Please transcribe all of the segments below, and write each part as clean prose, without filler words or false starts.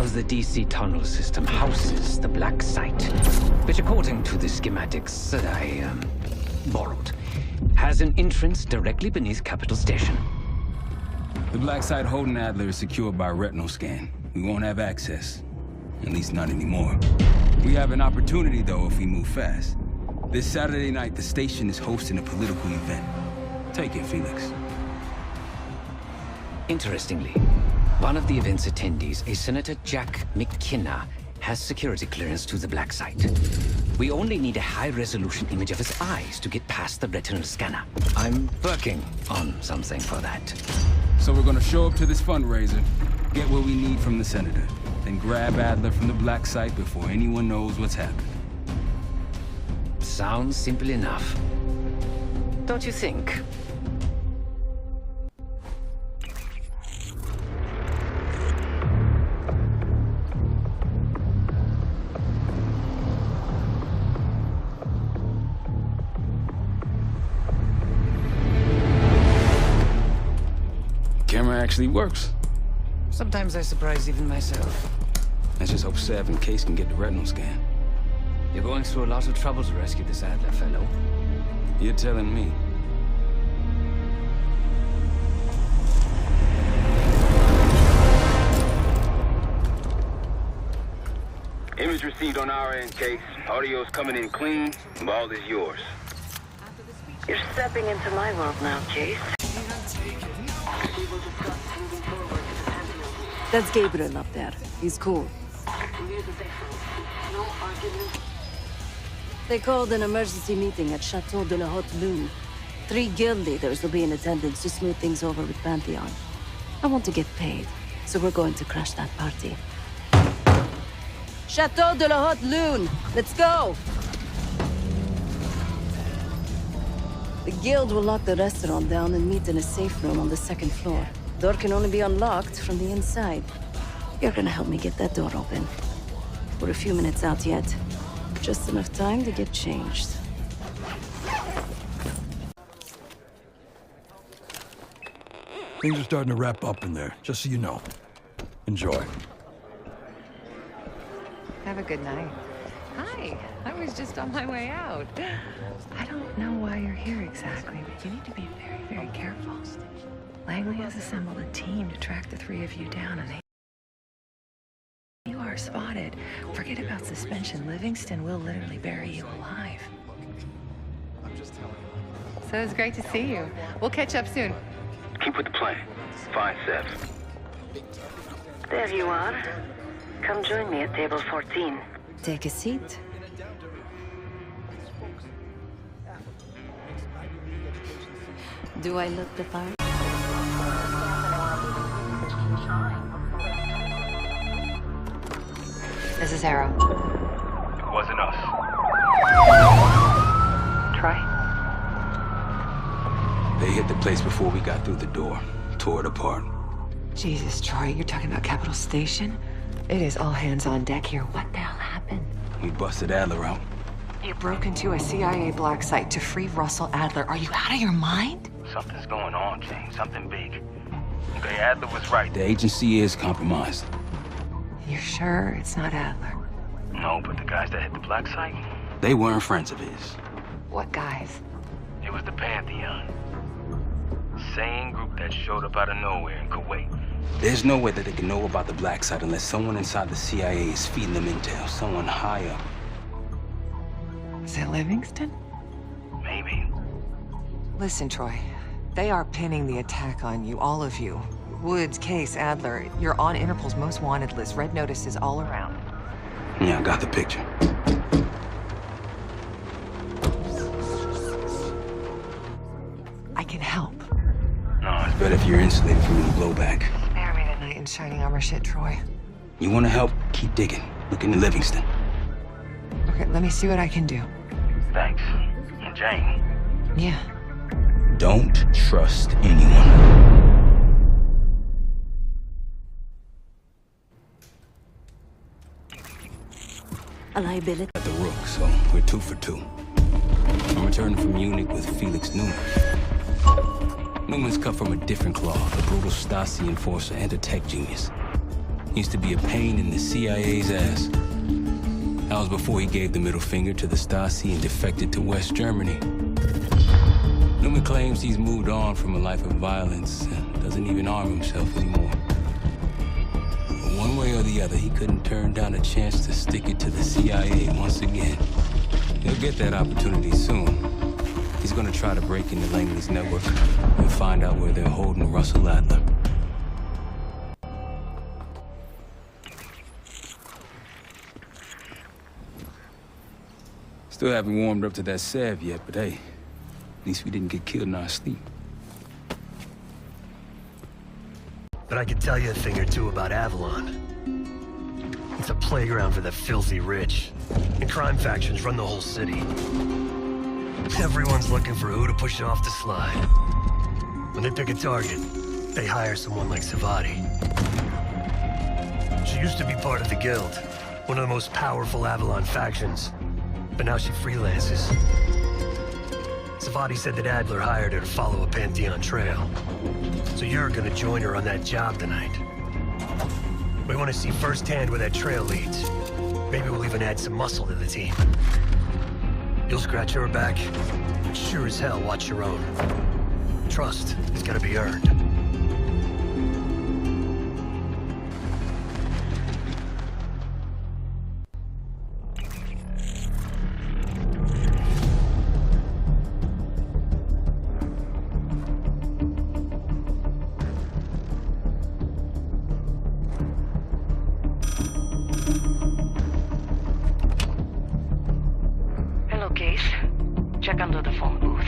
of the DC tunnel system houses the black site, which according to the schematics that I borrowed, has an entrance directly beneath Capital Station. The black site holding Adler is secured by a retinal scan. We won't have access. At least not anymore. We have an opportunity, though, if we move fast. This Saturday night, the station is hosting a political event. Take it, Felix. Interestingly, one of the event's attendees, a Senator Jack McKenna, has security clearance to the black site. We only need a high-resolution image of his eyes to get past the retinal scanner. I'm working on something for that. So we're gonna show up to this fundraiser, get what we need from the Senator, then grab Adler from the black site before anyone knows what's happened. Sounds simple enough. Don't you think? Camera actually works. Sometimes I surprise even myself. Let's just hope Sev and Case can get the retinal scan. You're going through a lot of trouble to rescue this Adler fellow. You're telling me. Image received on our end, Case. Audio's coming in clean. Ball is yours. You're stepping into my world now, Case. That's Gabriel up there. He's cool. They called an emergency meeting at Chateau de la Haute Lune. 3 guild leaders will be in attendance to smooth things over with Pantheon. I want to get paid, so we're going to crash that party. Chateau de la Haute Lune! Let's go! The guild will lock the restaurant down and meet in a safe room on the 2nd floor. Door can only be unlocked from the inside. You're gonna help me get that door open. We're a few minutes out yet. Just enough time to get changed. Things are starting to wrap up in there, just so you know. Enjoy. Have a good night. Hi, I was just on my way out. I don't know why you're here exactly, but you need to be very, very careful. Langley has assembled a team to track the 3 of you down, and you are spotted. Forget about suspension. Livingston will literally bury you alive. So it's great to see you. We'll catch up soon. Keep with the plan. Find Sev. There you are. Come join me at table 14. Take a seat. Do I look the part? This is Arrow. It wasn't us. Troy? They hit the place before we got through the door. Tore it apart. Jesus, Troy, you're talking about Capital Station? It is all hands on deck here. What the hell happened? We busted Adler out. You broke into a CIA black site to free Russell Adler. Are you out of your mind? Something's going on, James. Something big. Okay, Adler was right. The agency is compromised. You're sure it's not Adler? No, but the guys that hit the black site, They weren't friends of his. What guys? it was the Pantheon. Same group that showed up out of nowhere in Kuwait. There's no way that they can know about the black site unless someone inside the CIA is feeding them intel. Someone high up. Is it Livingston? Maybe. Listen, Troy. They are pinning the attack on you, all of you. Woods, Case, Adler. You're on Interpol's most wanted list. Red notices all around. Yeah, I got the picture. I can help. No, it's better if you're insulated from any blowback. Spare me tonight in shining armor shit, Troy. You want to help? Keep digging. Look into Livingston. Okay, let me see what I can do. Thanks. And Jane. Yeah. Don't trust anyone. A liability. At the Rook, so we're 2 for 2. I'm returning from Munich with Felix Newman. Newman's cut from a different cloth, a brutal Stasi enforcer and a tech genius. Used to be a pain in the CIA's ass. That was before he gave the middle finger to the Stasi and defected to West Germany. Newman claims he's moved on from a life of violence and doesn't even arm himself anymore. But one way or the other, he couldn't turn down a chance to stick it to the CIA once again. He'll get that opportunity soon. He's gonna try to break into Langley's network and find out where they're holding Russell Adler. Still haven't warmed up to that salve yet, but hey, at least we didn't get killed in our sleep. But I could tell you a thing or two about Avalon. It's a playground for the filthy rich. And crime factions run the whole city. Everyone's looking for who to push off the slide. When they pick a target, they hire someone like Savati. She used to be part of the Guild, one of the most powerful Avalon factions. But now she freelances. Savati said that Adler hired her to follow a Pantheon trail. So you're gonna join her on that job tonight. We want to see firsthand where that trail leads. Maybe we'll even add some muscle to the team. You'll scratch her back, but sure as hell watch your own. Trust has gotta be earned. Check under the phone booth.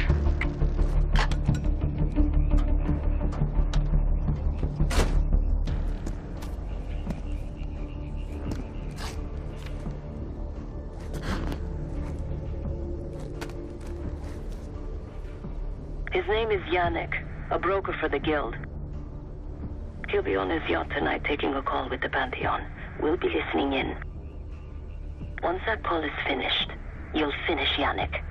His name is Yannick, a broker for the Guild. He'll be on his yacht tonight taking a call with the Pantheon. We'll be listening in. Once that call is finished, you'll finish Yannick.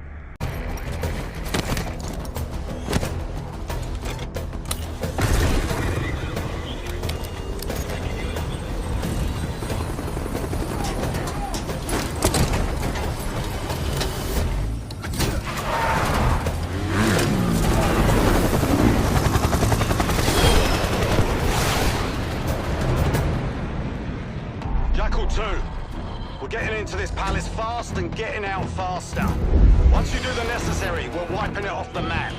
Jackal 2, we're getting into this palace fast and getting out faster. Once you do the necessary, we're wiping it off the map.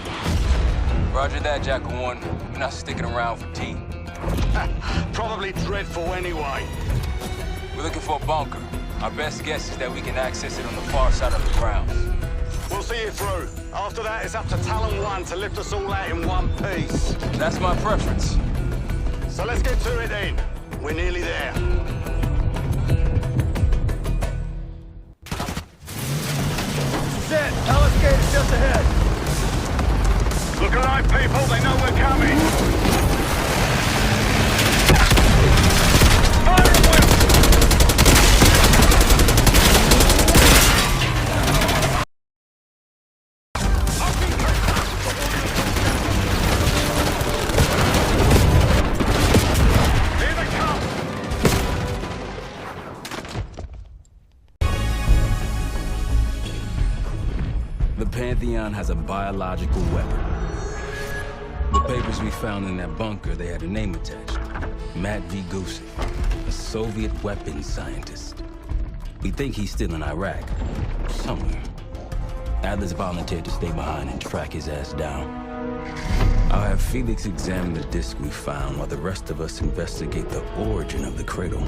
Roger that, Jackal 1. We're not sticking around for tea. Probably dreadful anyway. We're looking for a bunker. Our best guess is that we can access it on the far side of the grounds. We'll see you through. After that, it's up to Talon 1 to lift us all out in one piece. That's my preference. So let's get to it then. We're nearly there. Palace gate is just ahead. Look alive, people. They know we're coming. Fire at will! Here they come! The Pantheon has a biological weapon. The papers we found in that bunker, they had a name attached. Matt V. Gusev, a Soviet weapons scientist. We think he's still in Iraq, somewhere. Adler's volunteered to stay behind and track his ass down. I'll have Felix examine the disc we found while the rest of us investigate the origin of the cradle.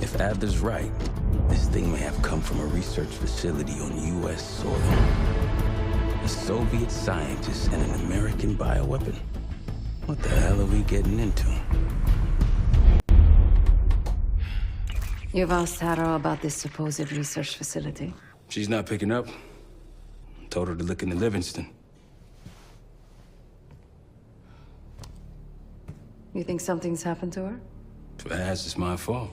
If Adler's right, this thing may have come from a research facility on U.S. soil. A Soviet scientist and an American bioweapon. What the hell are we getting into? You've asked Harrow about this supposed research facility? She's not picking up. Told her to look into Livingston. You think something's happened to her? If it has, it's my fault.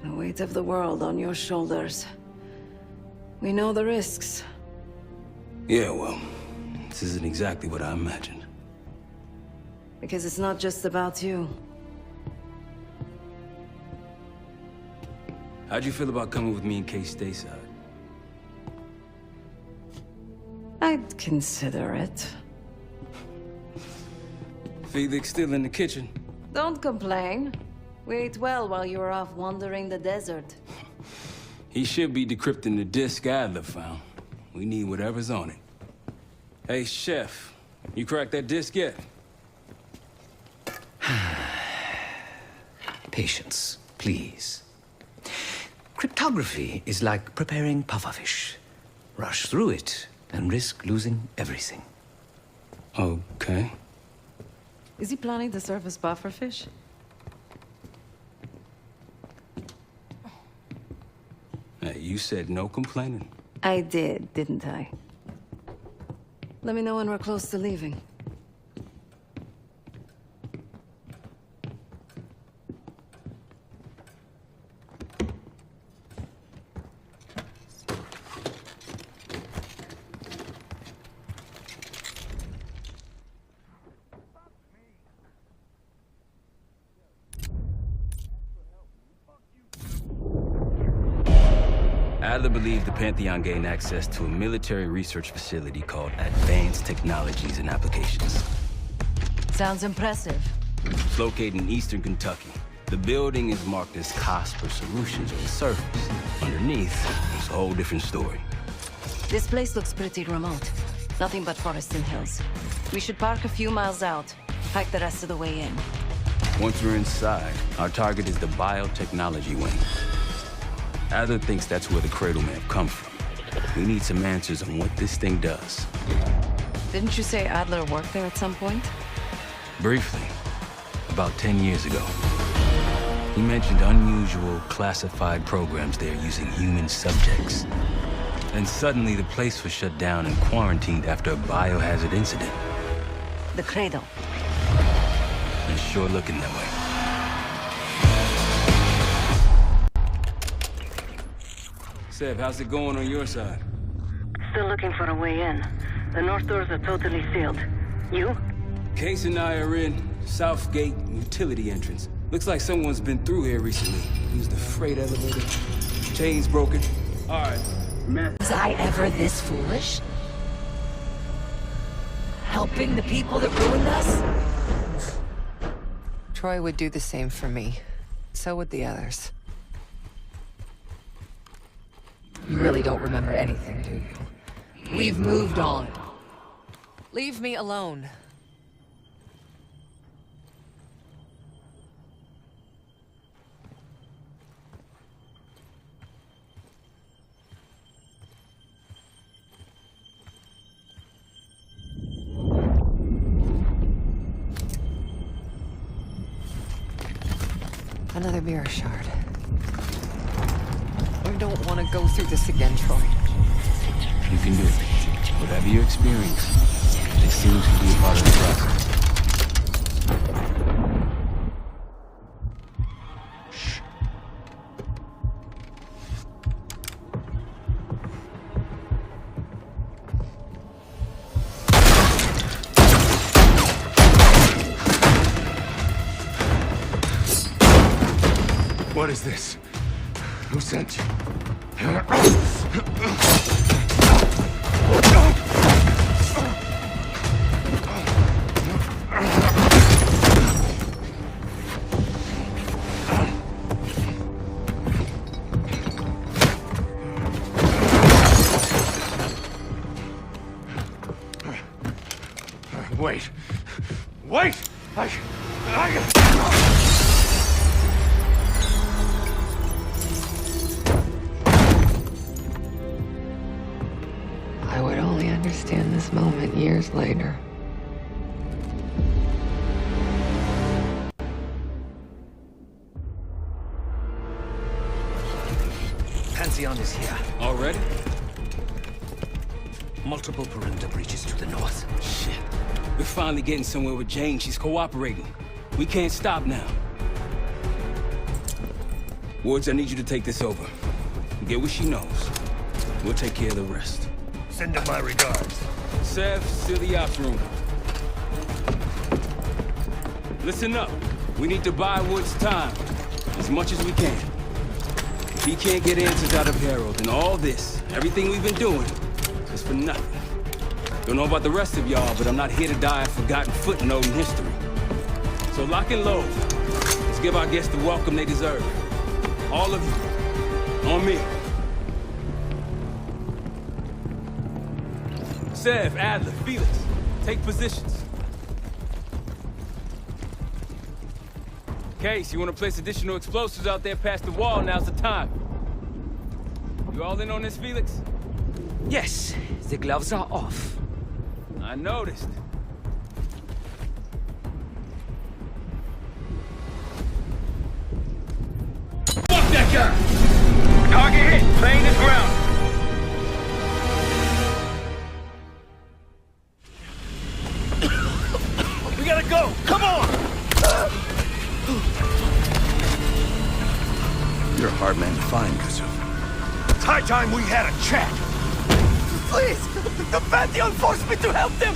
The weight of the world on your shoulders. We know the risks. Yeah, well, this isn't exactly what I imagined. Because it's not just about you. How'd you feel about coming with me in case stateside? I'd consider it. Felix still in the kitchen. Don't complain. We ate well while you were off wandering the desert. He should be decrypting the disk Adler found. We need whatever's on it. Hey, Chef, you cracked that disk yet? Patience, please. Cryptography is like preparing pufferfish. Rush through it and risk losing everything. Okay. Is he planning to serve us pufferfish? Hey, you said no complaining. I did, didn't I? Let me know when we're close to leaving. Adler believed the Pantheon gained access to a military research facility called Advanced Technologies and Applications. Sounds impressive. It's located in eastern Kentucky. The building is marked as Cosper Solutions on the surface. Underneath, it's a whole different story. This place looks pretty remote. Nothing but forest and hills. We should park a few miles out, hike the rest of the way in. Once we're inside, our target is the biotechnology wing. Adler thinks that's where the Cradle may have come from. We need some answers on what this thing does. Didn't you say Adler worked there at some point? Briefly, about 10 years ago. He mentioned unusual, classified programs there using human subjects. Then suddenly the place was shut down and quarantined after a biohazard incident. The Cradle. It's sure looking that way. Sev, how's it going on your side? Still looking for a way in. The north doors are totally sealed. You? Case and I are in Southgate utility entrance. Looks like someone's been through here recently. Used the freight elevator. Chains broken. All right. Was I ever this foolish? Helping the people that ruined us? Troy would do the same for me. So would the others. You really don't remember anything, do you? We've moved on. Leave me alone. Another mirror shard. I don't want to go through this again, Troy. You can do it. Whatever you experience, this seems to be a part of the process. Shh. What is this? Who sent you? Wait! Wait! I would only understand this moment years later. Pantheon is here. Already? Multiple perimeter breaches to the north. Shit. We're finally getting somewhere with Jane. She's cooperating. We can't stop now. Woods, I need you to take this over. Get what she knows. We'll take care of the rest. Send her my regards. Sev, seal the ops room. Listen up. We need to buy Woods time. As much as we can. If he can't get answers out of Harold, then all this, everything we've been doing, is for nothing. Don't know about the rest of y'all, but I'm not here to die a forgotten footnote in history. So lock and load. Let's give our guests the welcome they deserve. All of you. On me. Sev, Adler, Felix, take positions. Case, you want to place additional explosives out there past the wall, now's the time. You all in on this, Felix? Yes, the gloves are off. I noticed. Fuck that guy! Target hit, plane is ground. We gotta go! Come on! You're a hard man to find, Yusuf. It's high time we had a chat! Please! The Pantheon forced me to help them!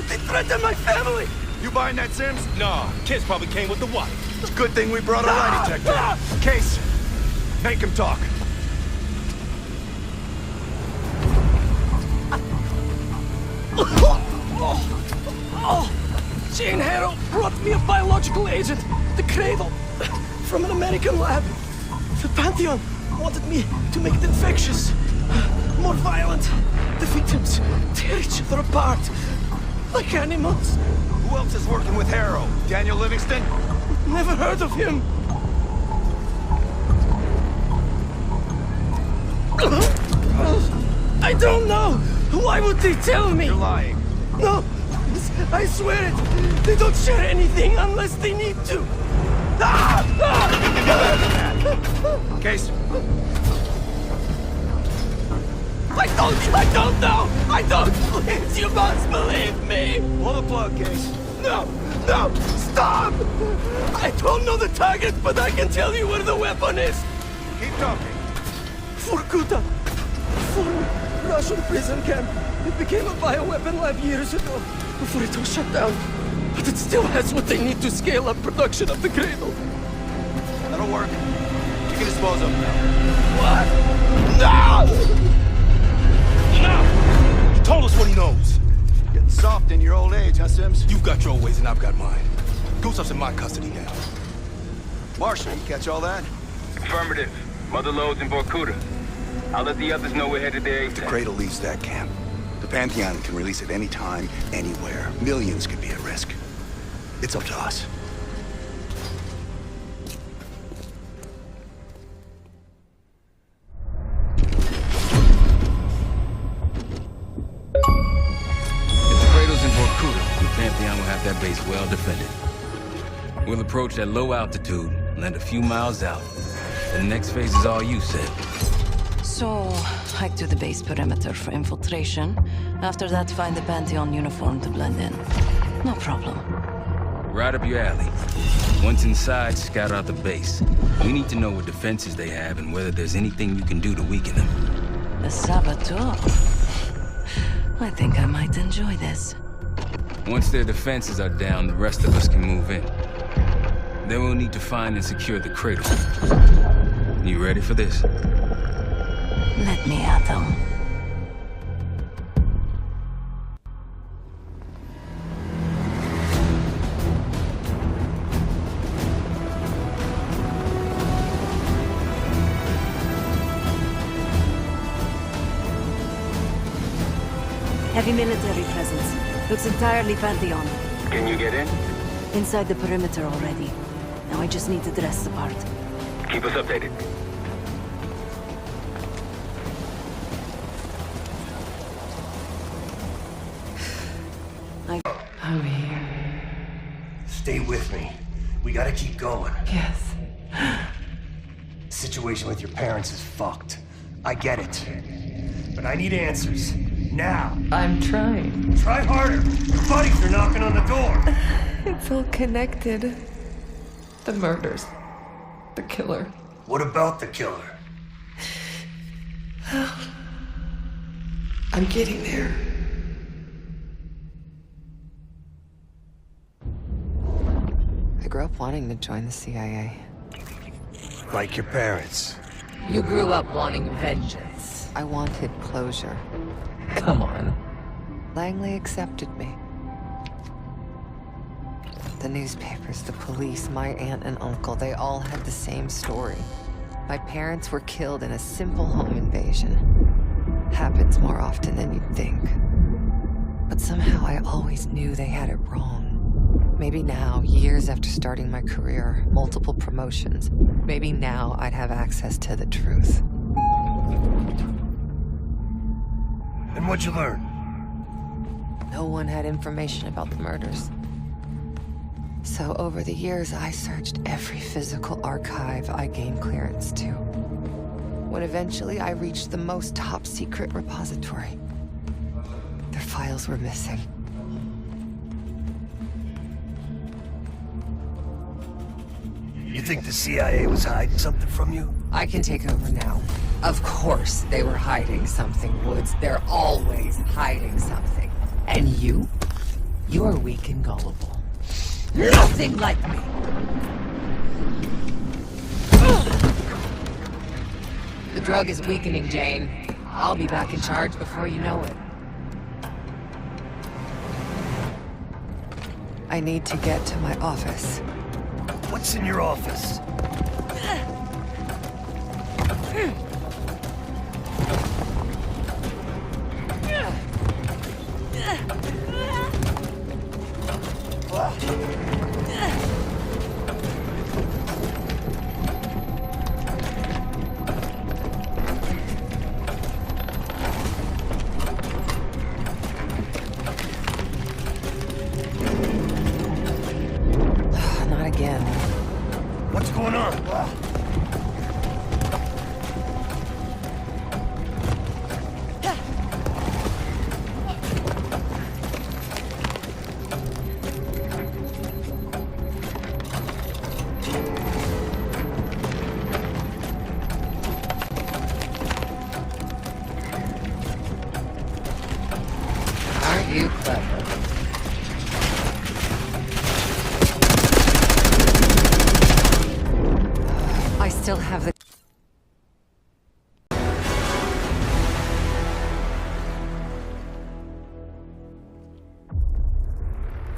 They threatened my family! You buying that, Sims? Nah, kids probably came with the wife. It's a good thing we brought a lie detector. Case, make him talk. Jane Harold brought me a biological agent, the Cradle, from an American lab. The Pantheon wanted me to make it infectious, more violent. The victims tear each other apart, like animals. Who else is working with Harrow? Daniel Livingston? Never heard of him. I don't know. Why would they tell me? You're lying. No, I swear it. They don't share anything unless they need to. Case. I don't know. I don't. Please, you must believe me. Pull the plug, Case. No, stop. I don't know the target, but I can tell you where the weapon is. Keep talking. Vorkuta. Former Russian prison camp. It became a bioweapon lab years ago, before it was shut down. But it still has what they need to scale up production of the Cradle. That'll work. You can dispose of them now. What? No! No! He told us what he knows. Getting soft in your old age, huh, Sims? You've got your ways and I've got mine. Gustaf's in my custody now. Marshall, you catch all that? Affirmative. Mother loads in Vorkuta. I'll let the others know we're headed there If the ASAP. Cradle leaves that camp, the Pantheon can release it any time, anywhere. Millions could be at risk. It's up to us. If the Cradle's in Vorkuta, the Pantheon will have that base well defended. We'll approach at low altitude, land a few miles out. The next phase is all you, Sid. So, hike to the base perimeter for infiltration. After that, find the Pantheon uniform to blend in. No problem. Right up your alley. Once inside, scout out the base. We need to know what defenses they have and whether there's anything you can do to weaken them. A saboteur. I think I might enjoy this. Once their defenses are down, the rest of us can move in. Then we'll need to find and secure the Cradle. You ready for this? Let me at them. Heavy military presence. Looks entirely Pantheon. Can you get in? Inside the perimeter already. Now I just need to dress the part. Keep us updated. I'm here. Stay with me. We gotta keep going. Yes. The situation with your parents is fucked. I get it. But I need answers. Now. I'm trying. Try harder. Your buddies are knocking on the door. It's all connected. The murders. The killer. What about the killer? I'm getting there. up wanting to join the CIA. Like your parents. You grew up wanting vengeance. I wanted closure. Come on. Langley accepted me. The newspapers, the police, my aunt and uncle, they all had the same story. My parents were killed in a simple home invasion. Happens more often than you'd think. But somehow I always knew they had it wrong. Maybe now, years after starting my career, multiple promotions, maybe now I'd have access to the truth. And what'd you learn? No one had information about the murders. So over the years, I searched every physical archive I gained clearance to. When eventually I reached the most top-secret repository, their files were missing. You think the CIA was hiding something from you? I can take over now. Of course they were hiding something, Woods. They're always hiding something. And you? You're weak and gullible. Nothing like me! The drug is weakening, Jane. I'll be back in charge before you know it. I need to get to my office. What's in your office? Not again. What's going on? Aren't you clever? I still have the...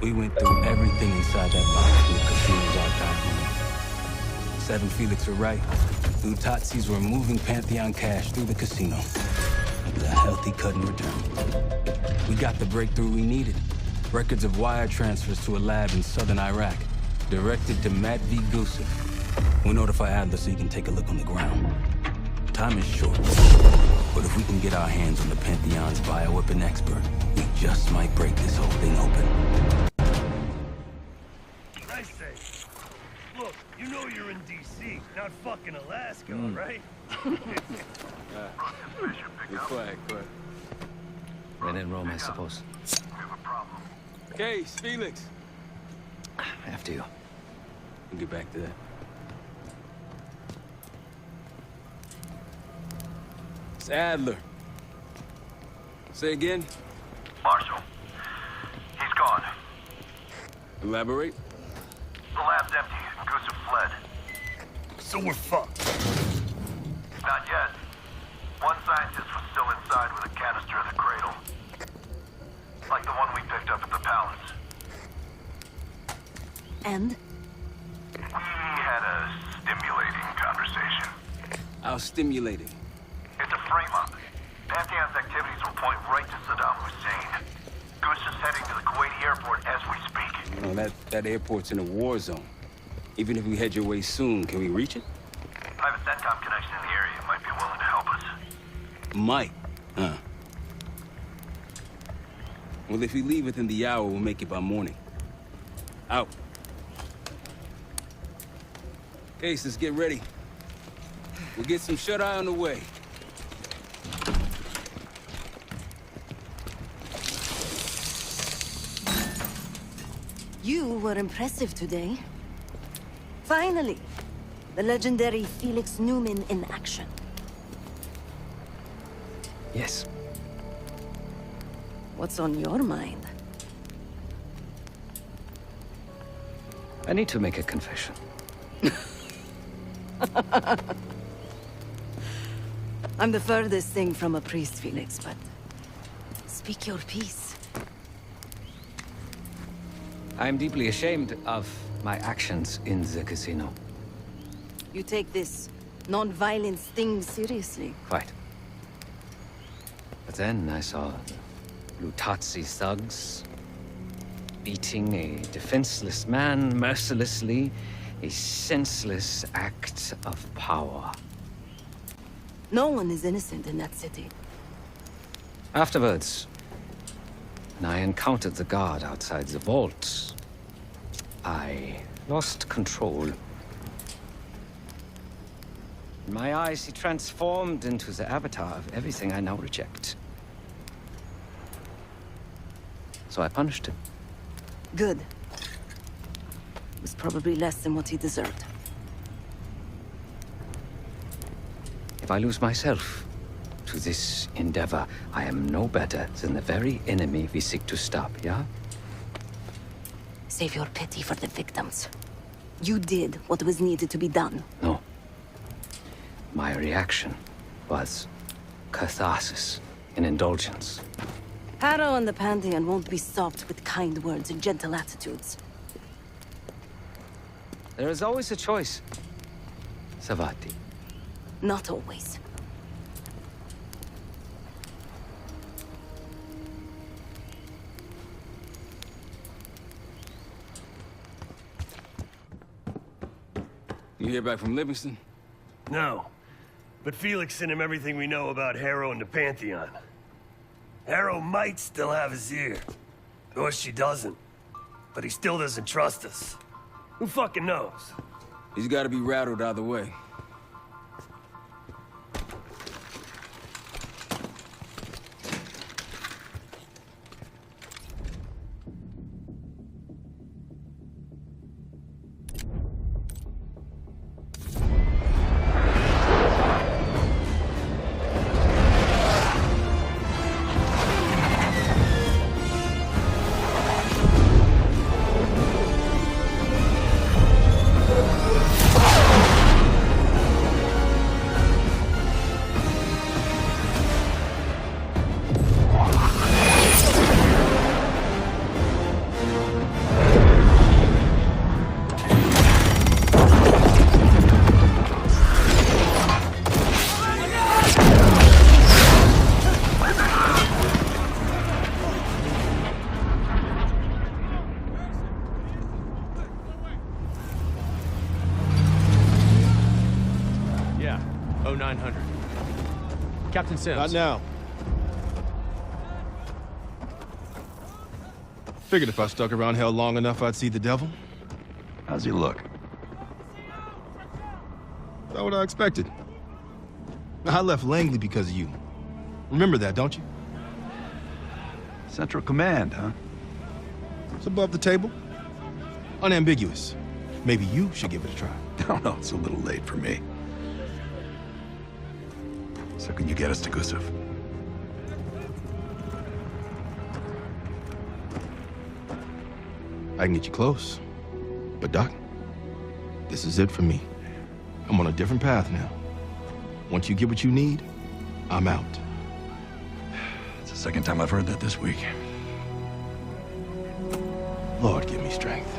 We went through everything inside that box from the casino's archive room. Seven Felix were right. Utatzis were moving Pantheon cash through the casino. It was a healthy cut in return. We got the breakthrough we needed. Records of wire transfers to a lab in southern Iraq, directed to Matt V. Gusev. We'll notify Adler so he can take a look on the ground. Time is short, but if we can get our hands on the Pantheon's bioweapon expert, we just might break this whole thing open. I say, look, you know you're in D.C., not fucking Alaska, right? Be quiet, quiet. When in Rome, I suppose. Case, Felix. After you. We'll get back to that. It's Adler. Say again? Marshal, he's gone. Elaborate? The lab's empty and Gusev fled. So we're fucked. Not yet. One scientist was still inside with a canister in the cradle. Like the one we picked up at the palace. And? We had a stimulating conversation. How stimulating? It's a frame-up. Pantheon's activities will point right to Saddam Hussein. Goose is heading to the Kuwaiti airport as we speak. You know, that airport's in a war zone. Even if we head your way soon, can we reach it? I have a SATCOM connection in the area. Might be willing to help us. Might. Huh. Well, if we leave within the hour, we'll make it by morning. Out. Case, let's get ready. We'll get some shut-eye on the way. You were impressive today. Finally, the legendary Felix Newman in action. Yes. What's on your mind? I need to make a confession. I'm the furthest thing from a priest, Felix, but speak your piece. I'm deeply ashamed of my actions in the casino. You take this non-violence thing seriously. Quite. But then I saw Lutazzi thugs beating a defenseless man mercilessly, a senseless act of power. No one is innocent in that city. Afterwards, when I encountered the guard outside the vault, I lost control. In my eyes, he transformed into the avatar of everything I now reject. So I punished him. Good. It was probably less than what he deserved. If I lose myself to this endeavor, I am no better than the very enemy we seek to stop, yeah? Save your pity for the victims. You did what was needed to be done. No. My reaction was catharsis and indulgence. Harrow and the Pantheon won't be stopped with kind words and gentle attitudes. There is always a choice, Savati. Not always. You hear back from Livingston? No. But Felix sent him everything we know about Harrow and the Pantheon. Harrow might still have his ear. Or she doesn't. But he still doesn't trust us. Who fucking knows? He's gotta be rattled either way. Captain Sims. Not now. Figured if I stuck around hell long enough, I'd see the devil. How's he look? About what I expected. I left Langley because of you. Remember that, don't you? Central Command, huh? It's above the table. Unambiguous. Maybe you should give it a try. No, no, it's a little late for me. So can you get us to Gusev? I can get you close. But Doc, this is it for me. I'm on a different path now. Once you get what you need, I'm out. It's the second time I've heard that this week. Lord, give me strength.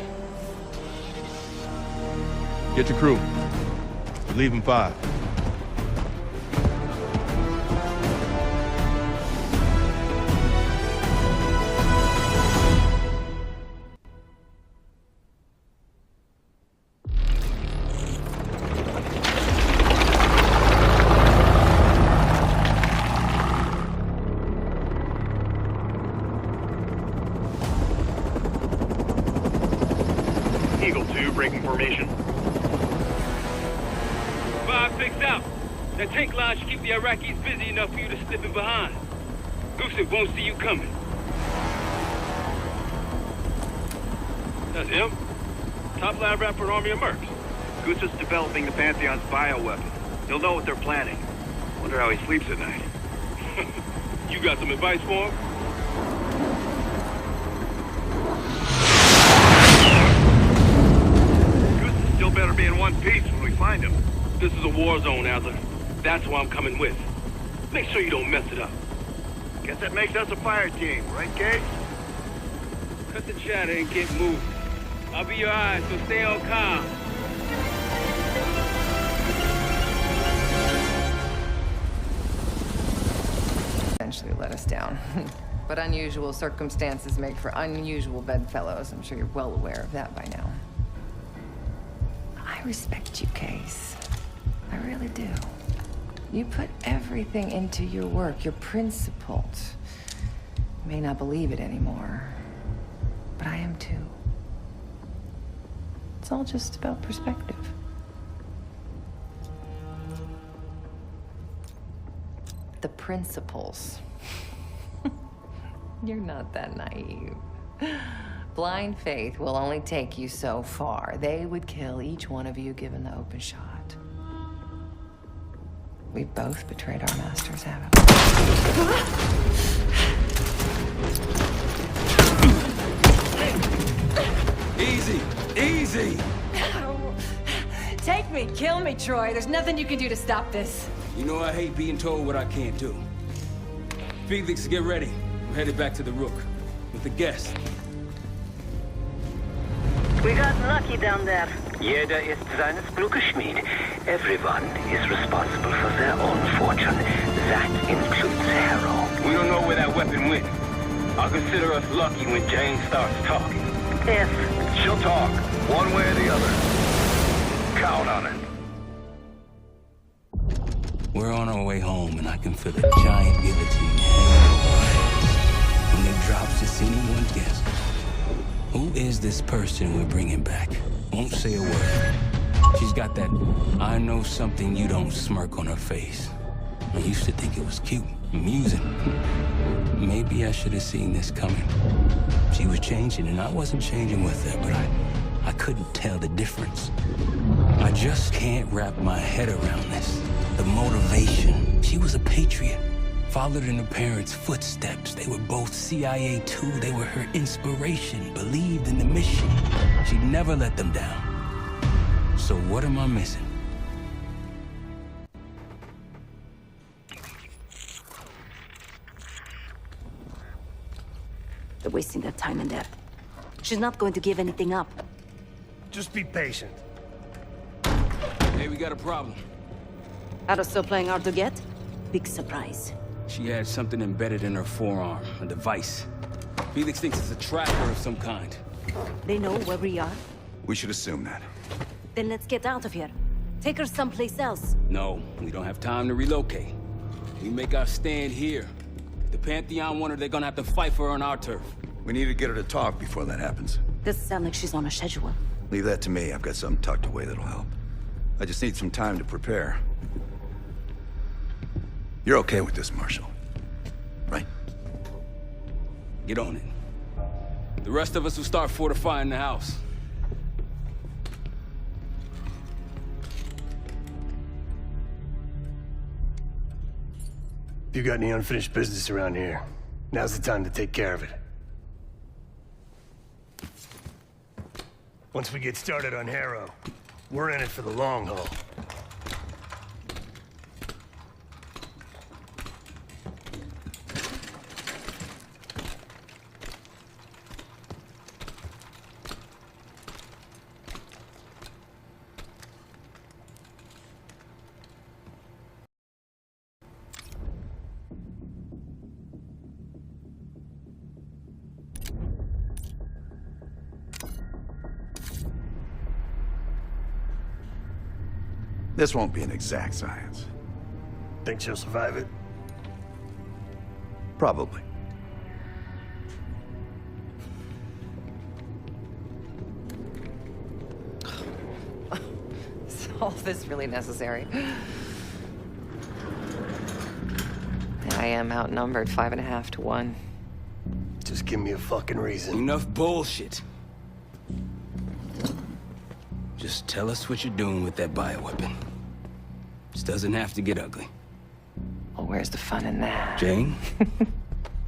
Get your crew. We leave in 5. Eagle 2, breaking formation. 5-6 out. That tank line should keep the Iraqis busy enough for you to slip in behind. Gusev won't see you coming. That's him. Top lab rap for an army of mercs. Gusev's developing the Pantheon's bioweapon. He'll know what they're planning. Wonder how he sleeps at night. You got some advice for him? Still better be in one piece when we find him. This is a war zone, Adler. That's why I'm coming with. Make sure you don't mess it up. Guess that makes us a fire team, right, Gage? Cut the chatter and get moving. I'll be your eyes, so stay on calm. Eventually let us down. But unusual circumstances make for unusual bedfellows. I'm sure you're well aware of that by now. I respect you, Case. I really do. You put everything into your work. You're principled. You may not believe it anymore, but I am too. It's all just about perspective. The principles. You're not that naive. Blind faith will only take you so far. They would kill each one of you given the open shot. We both betrayed our masters, haven't we? Easy! Easy! Take me, kill me, Troy. There's nothing you can do to stop this. You know I hate being told what I can't do. Felix, get ready. We're headed back to the Rook with the guest. We got lucky down there. Jeder ist seines Glückes Schmied. Everyone is responsible for their own fortune. That includes Harrow. We don't know where that weapon went. I'll consider us lucky when Jane starts talking. Yes. She'll talk, one way or the other. Count on it. We're on our way home, and I can feel a giant guillotine hanging over our heads. When it drops, just anyone's guess. Who is this person we're bringing back? Won't say a word. She's got that I know something you don't smirk on her face. I used to think it was cute, amusing. Maybe I should have seen this coming. She was changing, and I wasn't changing with her, but I couldn't tell the difference. I just can't wrap my head around this. The motivation. She was a patriot. Followed in her parents' footsteps. They were both CIA too. They were her inspiration. Believed in the mission. She'd never let them down. So what am I missing? They're wasting their time in there. She's not going to give anything up. Just be patient. Hey, we got a problem. Harrow's still playing hard to get? Big surprise. She had something embedded in her forearm, a device. Felix thinks it's a tracker of some kind. They know where we are? We should assume that. Then let's get out of here. Take her someplace else. No, we don't have time to relocate. We make our stand here. The Pantheon want her, they're gonna have to fight for her on our turf. We need to get her to talk before that happens. Doesn't sound like she's on a schedule. Leave that to me. I've got something tucked away that'll help. I just need some time to prepare. You're okay with this, Marshal, right? Get on it. The rest of us will start fortifying the house. If you got any unfinished business around here, now's the time to take care of it. Once we get started on Harrow, we're in it for the long haul. This won't be an exact science. Think she'll survive it? Probably. Is all this really necessary? I am outnumbered 5.5 to 1. Just give me a fucking reason. Enough bullshit. Just tell us what you're doing with that bioweapon. This doesn't have to get ugly. Well, where's the fun in that? Jane?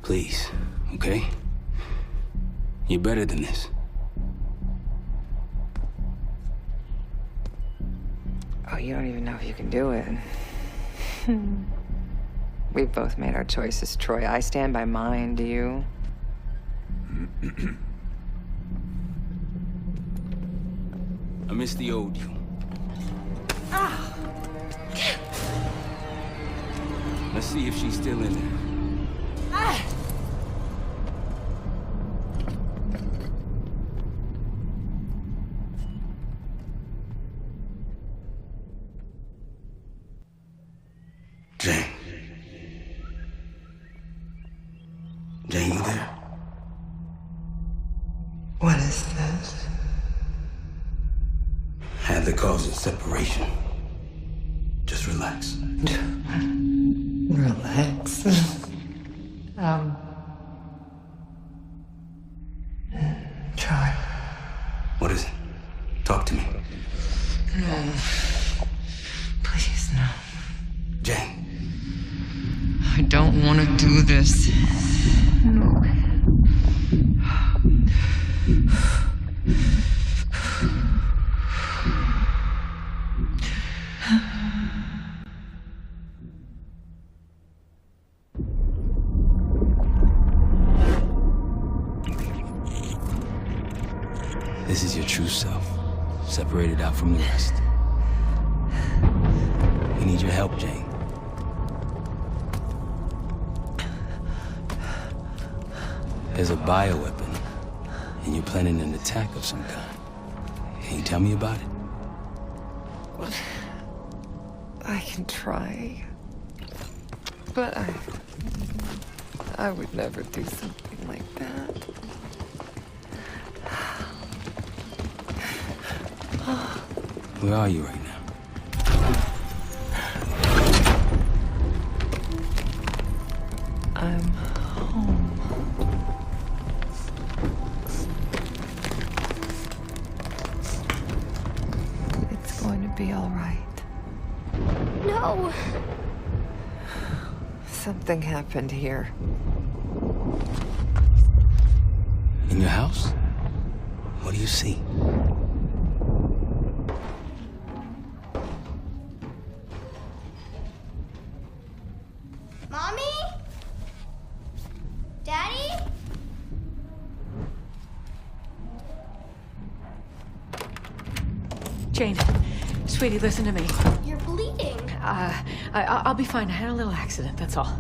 Please, okay? You're better than this. you don't even know if you can do it. We've both made our choices, Troy. I stand by mine, do you? I miss the old you. Let's see if she's still in there. Jane. Jane, you there? What is this? Had the cause of separation. Just relax. Relax. Try. What is it? Talk to me. No. Please, no. Jane. I don't want to do this. No. This is your true self, separated out from the rest. We need your help, Jane. There's a bioweapon, and you're planning an attack of some kind. Can you tell me about it? I can try. But I would never do something like that. Where are you right now? I'm home. It's going to be all right. No! Something happened here. In your house? What do you see? Mommy? Daddy? Jane, sweetie, listen to me. You're bleeding. I'll be fine. I had a little accident, that's all.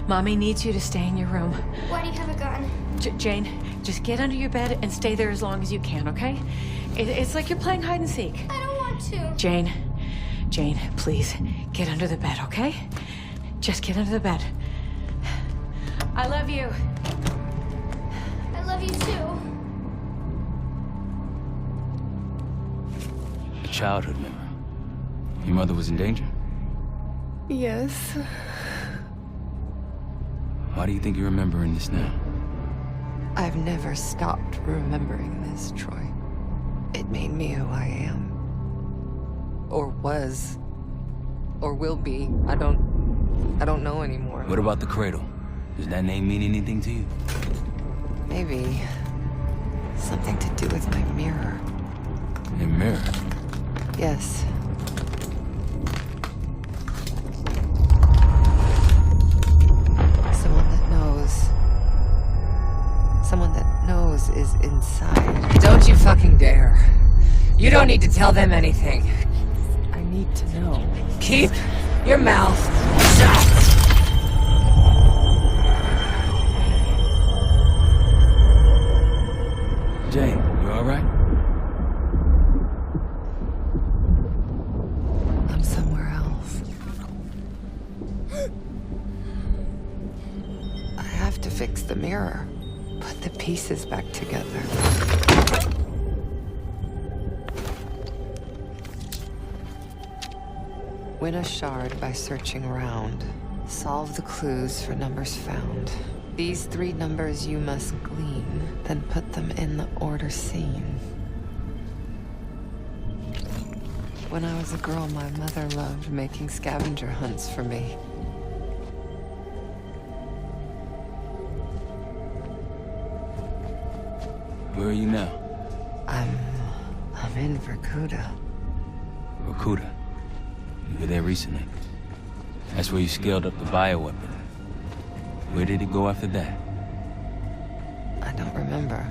Mommy needs you to stay in your room. Why do you have a gun? Jane, just get under your bed and stay there as long as you can, okay? It's like you're playing hide and seek. I don't want to. Jane, please, get under the bed, okay? Just get under the bed. I love you. I love you too. A childhood memory. Your mother was in danger? Yes. Why do you think you're remembering this now? I've never stopped remembering this, Troy. It made me who I am. Or was. Or will be. I don't know anymore. What about the cradle? Does that name mean anything to you? Maybe. Something to do with my mirror. Your mirror? Yes. Someone that knows. Someone that knows is inside. Don't you fucking dare. You don't need to tell them anything. I need to know. Keep your mouth shut! Jane, you all right? I'm somewhere else. I have to fix the mirror. Put the pieces back together. Win a shard by searching around. Solve the clues for numbers found. These 3 numbers you must glean, then put them in the order seen. When I was a girl, my mother loved making scavenger hunts for me. Where are you now? I'm in Vorkuta. Vorkuta. You were there recently. That's where you scaled up the bioweapon. Where did it go after that? I don't remember.